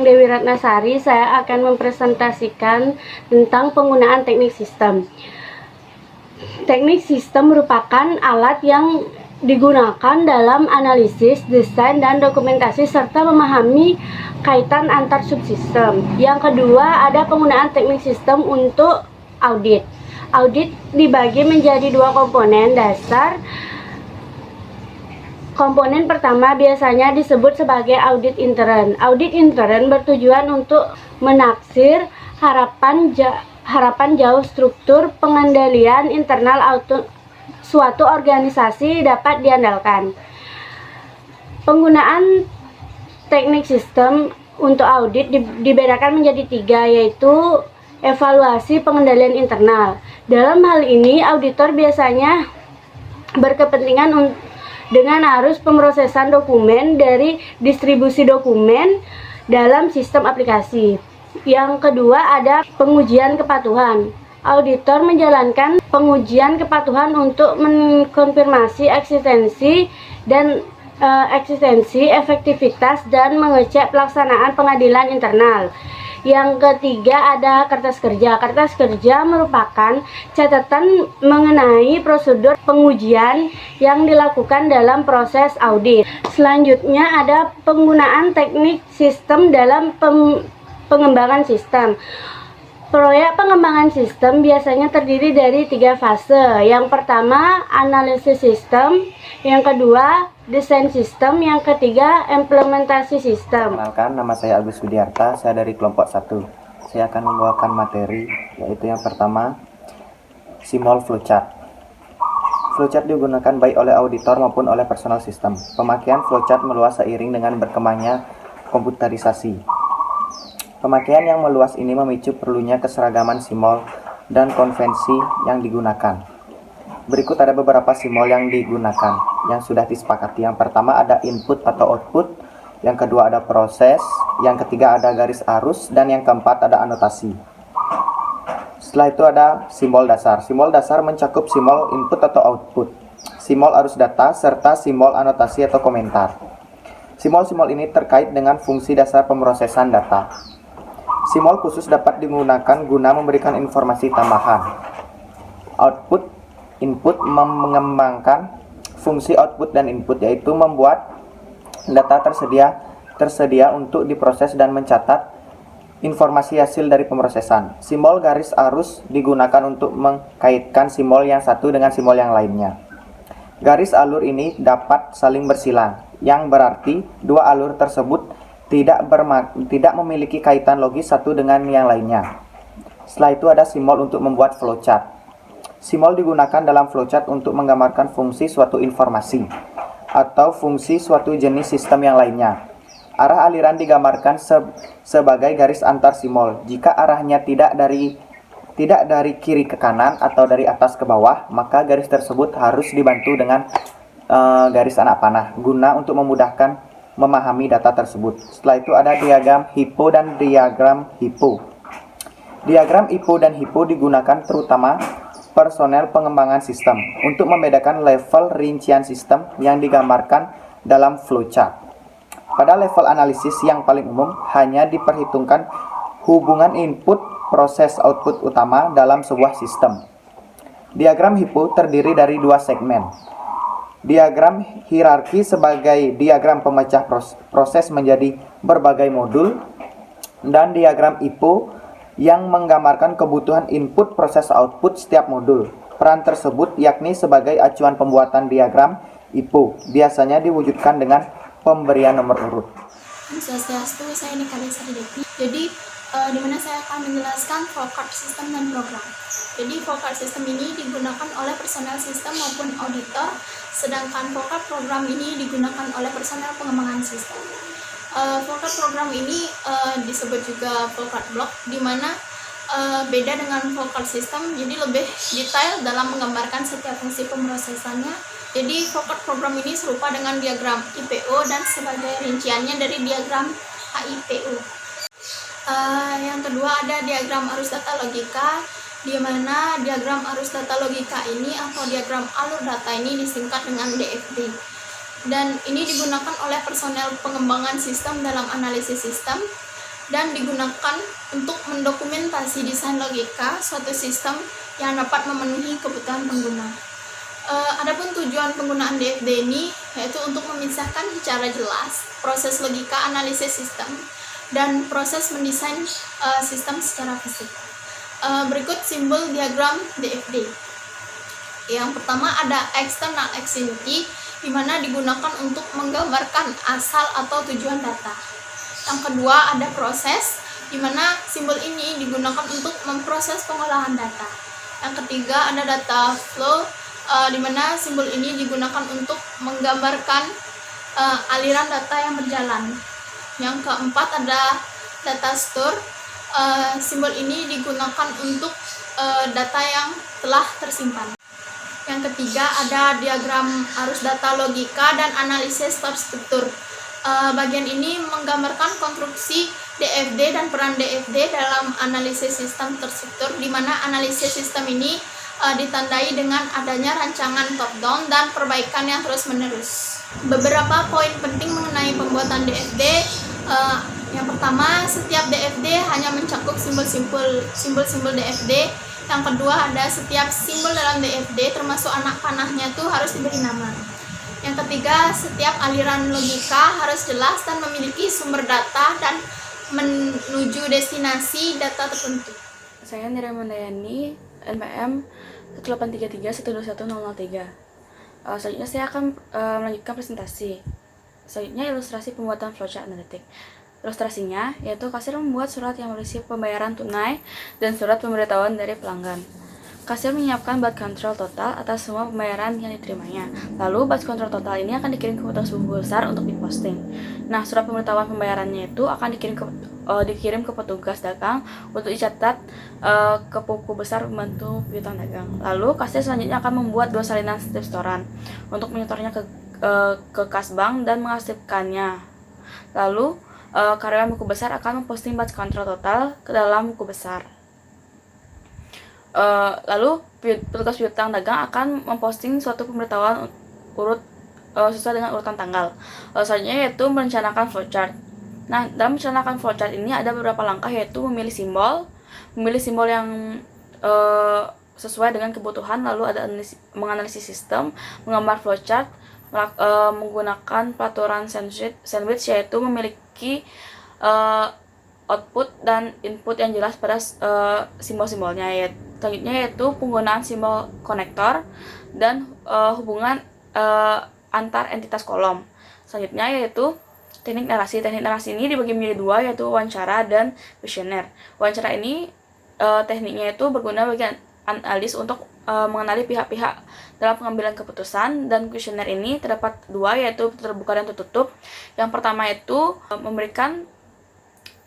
Dewi Ratnasari. Saya akan mempresentasikan tentang penggunaan teknik sistem. Teknik sistem merupakan alat yang digunakan dalam analisis, desain, dan dokumentasi serta memahami kaitan antar subsistem. Yang kedua, ada penggunaan teknik sistem untuk audit. Audit dibagi menjadi dua komponen dasar. Komponen pertama biasanya disebut sebagai audit intern. Audit intern bertujuan untuk menaksir harapan jauh struktur pengendalian internal suatu organisasi dapat diandalkan. Penggunaan teknik sistem untuk audit dibedakan menjadi tiga, yaitu evaluasi pengendalian internal. Dalam hal ini, auditor biasanya berkepentingan dengan arus pemrosesan dokumen dari distribusi dokumen dalam sistem aplikasi. Yang kedua, ada pengujian kepatuhan. Auditor menjalankan pengujian kepatuhan untuk mengkonfirmasi eksistensi, efektivitas, dan mengecek pelaksanaan pengadilan internal. Yang ketiga, ada kertas kerja. Kertas kerja merupakan catatan mengenai prosedur pengujian yang dilakukan dalam proses audit. Selanjutnya, ada penggunaan teknik sistem dalam pengembangan sistem. Proyek pengembangan sistem biasanya terdiri dari 3 fase. Yang pertama, analisis sistem. Yang kedua, desain sistem. Yang ketiga, implementasi sistem. Kenalkan, nama saya Agus Widiarta, saya dari kelompok 1. Saya akan membawakan materi, yaitu yang pertama, SIMOL flowchart. Flowchart digunakan baik oleh auditor maupun oleh personal sistem. Pemakaian flowchart meluas seiring dengan berkembangnya komputerisasi. Pemakaian yang meluas ini memicu perlunya keseragaman SIMOL dan konvensi yang digunakan. Berikut ada beberapa SIMOL yang digunakan, yang sudah disepakati. Yang pertama ada input atau output, yang kedua ada proses, yang ketiga ada garis arus, dan yang keempat ada anotasi. Setelah itu ada SIMOL dasar. SIMOL dasar mencakup SIMOL input atau output, SIMOL arus data, serta SIMOL anotasi atau komentar. SIMOL-SIMOL ini terkait dengan fungsi dasar pemrosesan data. SIMOL khusus dapat digunakan guna memberikan informasi tambahan. Output, input mengembangkan fungsi output dan input, yaitu membuat data tersedia untuk diproses dan mencatat informasi hasil dari pemrosesan. SIMOL garis arus digunakan untuk mengkaitkan SIMOL yang satu dengan SIMOL yang lainnya. Garis alur ini dapat saling bersilang, yang berarti dua alur tersebut tidak memiliki kaitan logis satu dengan yang lainnya. Setelah itu ada SIMOL untuk membuat flowchart. SIMOL digunakan dalam flowchart untuk menggambarkan fungsi suatu informasi atau fungsi suatu jenis sistem yang lainnya. Arah aliran digambarkan sebagai garis antar SIMOL. Jika arahnya tidak dari kiri ke kanan atau dari atas ke bawah, maka garis tersebut harus dibantu dengan garis anak panah guna untuk memudahkan memahami data tersebut. Setelah itu ada diagram HIPO dan diagram HIPO. Diagram HIPO dan HIPO digunakan terutama personel pengembangan sistem untuk membedakan level rincian sistem yang digambarkan dalam flowchart. Pada level analisis yang paling umum, hanya diperhitungkan hubungan input proses output utama dalam sebuah sistem. Diagram HIPO terdiri dari 2 segmen. Diagram hierarki sebagai diagram pemecah proses menjadi berbagai modul, dan diagram IPO yang menggambarkan kebutuhan input proses output setiap modul. Peran tersebut yakni sebagai acuan pembuatan diagram IPO, biasanya diwujudkan dengan pemberian nomor urut. Swastiastu, saya Nika Desari Devi. Jadi, di mana saya akan menjelaskan flowchart sistem dan program. Jadi, flowchart sistem ini digunakan oleh personel sistem maupun auditor, sedangkan flowchart program ini digunakan oleh personel pengembangan sistem. Flowchart program ini disebut juga flowchart block, di mana beda dengan flowchart sistem, jadi lebih detail dalam menggambarkan setiap fungsi pemrosesannya. Jadi flowchart program ini serupa dengan diagram IPO dan sebagai rinciannya dari diagram HIPO. Yang kedua ada diagram arus data logika, di mana diagram arus data logika ini atau diagram alur data ini disingkat dengan DFD. Dan ini digunakan oleh personel pengembangan sistem dalam analisis sistem. dan digunakan untuk mendokumentasi desain logika suatu sistem yang dapat memenuhi kebutuhan pengguna. Adapun tujuan penggunaan DFD ini yaitu untuk memisahkan secara jelas proses logika analisis sistem dan proses mendesain sistem secara fisik. Berikut simbol diagram DFD. Yang pertama ada external activity, di mana digunakan untuk menggambarkan asal atau tujuan data. Yang kedua ada proses, di mana simbol ini digunakan untuk memproses pengolahan data. Yang ketiga ada data flow, di mana simbol ini digunakan untuk menggambarkan aliran data yang berjalan. Yang keempat ada data store, simbol ini digunakan untuk data yang telah tersimpan. Yang ketiga ada diagram arus data logika dan analisis terstruktur. Bagian ini menggambarkan konstruksi DFD dan peran DFD dalam analisis sistem terstruktur, di mana analisis sistem ini ditandai dengan adanya rancangan top-down dan perbaikan yang terus-menerus. Beberapa poin penting mengenai pembuatan DFD. Yang pertama, setiap DFD hanya mencakup simbol-simbol DFD. Yang kedua, ada setiap simbol dalam DFD termasuk anak panahnya itu harus diberi nama. Yang ketiga, setiap aliran logika harus jelas dan memiliki sumber data dan menuju destinasi data tertentu. Saya Nira Mandayani, NPM 183312103. Selanjutnya saya akan melanjutkan presentasi. Selanjutnya ilustrasi pembuatan flowchart analitik. Ilustrasinya yaitu kasir membuat surat yang berisi pembayaran tunai dan surat pemberitahuan dari pelanggan. Kasir menyiapkan batch control total atas semua pembayaran yang diterimanya. Lalu batch control total ini akan dikirim ke petugas buku besar untuk diposting. Nah, surat pemberitahuan pembayarannya itu akan dikirim ke petugas dagang untuk dicatat ke buku besar pembantu piutang dagang. Lalu kasir selanjutnya akan membuat 2 salinan strip setoran untuk menyetornya ke kas bank dan mengarsipkannya. Lalu karyawan buku besar akan memposting batch control total ke dalam buku besar. Lalu petugas piutang dagang akan memposting suatu pemberitahuan sesuai dengan urutan tanggal. Selanjutnya yaitu merencanakan flowchart. Nah, dalam merencanakan flowchart ini ada beberapa langkah, yaitu memilih simbol yang sesuai dengan kebutuhan, lalu ada menganalisis sistem, menggambar flowchart, menggunakan pelaturan sandwich yaitu memiliki output dan input yang jelas pada simbol-simbolnya. Selanjutnya yaitu penggunaan simbol konektor dan hubungan antar entitas kolom. Selanjutnya yaitu teknik narasi. Teknik narasi ini dibagi menjadi 2, yaitu wawancara dan kuesioner. Wawancara ini tekniknya itu berguna bagi analis untuk mengenali pihak-pihak dalam pengambilan keputusan, dan kuesioner ini terdapat 2, yaitu terbuka dan tertutup. Yang pertama itu memberikan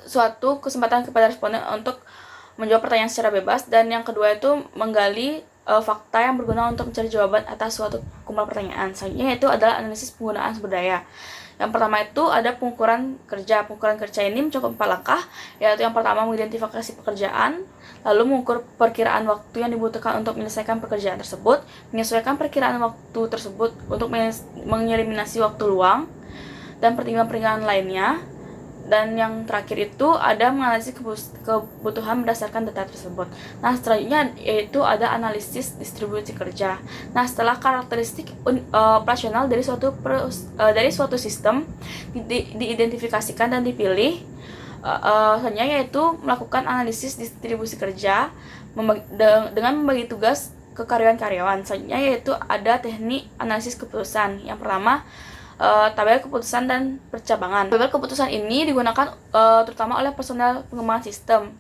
suatu kesempatan kepada responden untuk menjawab pertanyaan secara bebas, dan yang kedua itu menggali fakta yang berguna untuk mencari jawaban atas suatu kumpulan pertanyaan. Selanjutnya itu adalah analisis penggunaan sumber daya. Yang pertama itu ada pengukuran kerja. Pengukuran kerja ini mencakup 4 langkah, yaitu yang pertama mengidentifikasi pekerjaan, lalu mengukur perkiraan waktu yang dibutuhkan untuk menyelesaikan pekerjaan tersebut, menyesuaikan perkiraan waktu tersebut untuk mengeliminasi waktu luang, dan pertimbangan-pertimbangan lainnya. Dan yang terakhir itu ada menganalisis kebutuhan berdasarkan data tersebut. Nah, selanjutnya yaitu ada analisis distribusi kerja. Nah, setelah karakteristik operasional dari suatu sistem diidentifikasikan dan dipilih, selanjutnya yaitu melakukan analisis distribusi kerja dengan membagi tugas ke karyawan-karyawan. Selanjutnya yaitu ada teknik analisis keputusan. Yang pertama, tabel keputusan dan percabangan. Tabel keputusan ini digunakan terutama oleh personel pengembangan sistem.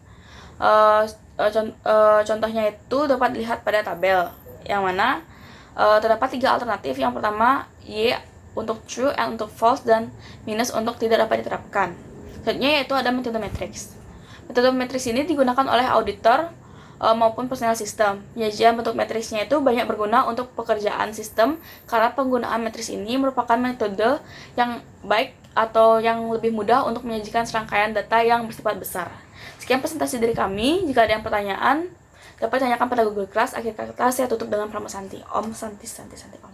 Contohnya itu dapat dilihat pada tabel, yang mana terdapat 3 alternatif. Yang pertama, Y untuk true, N untuk false, dan minus untuk tidak dapat diterapkan. Selanjutnya yaitu ada metode matriks. Metode matriks ini digunakan oleh auditor maupun personel sistem. Penyajian bentuk matriksnya itu banyak berguna untuk pekerjaan sistem, karena penggunaan matriks ini merupakan metode yang baik atau yang lebih mudah untuk menyajikan serangkaian data yang bersifat besar. Sekian presentasi dari kami. Jika ada yang pertanyaan, dapat ditanyakan pada Google Class. Akhir kata saya tutup dengan Pramusanti. Om Santi Santi Santi Om.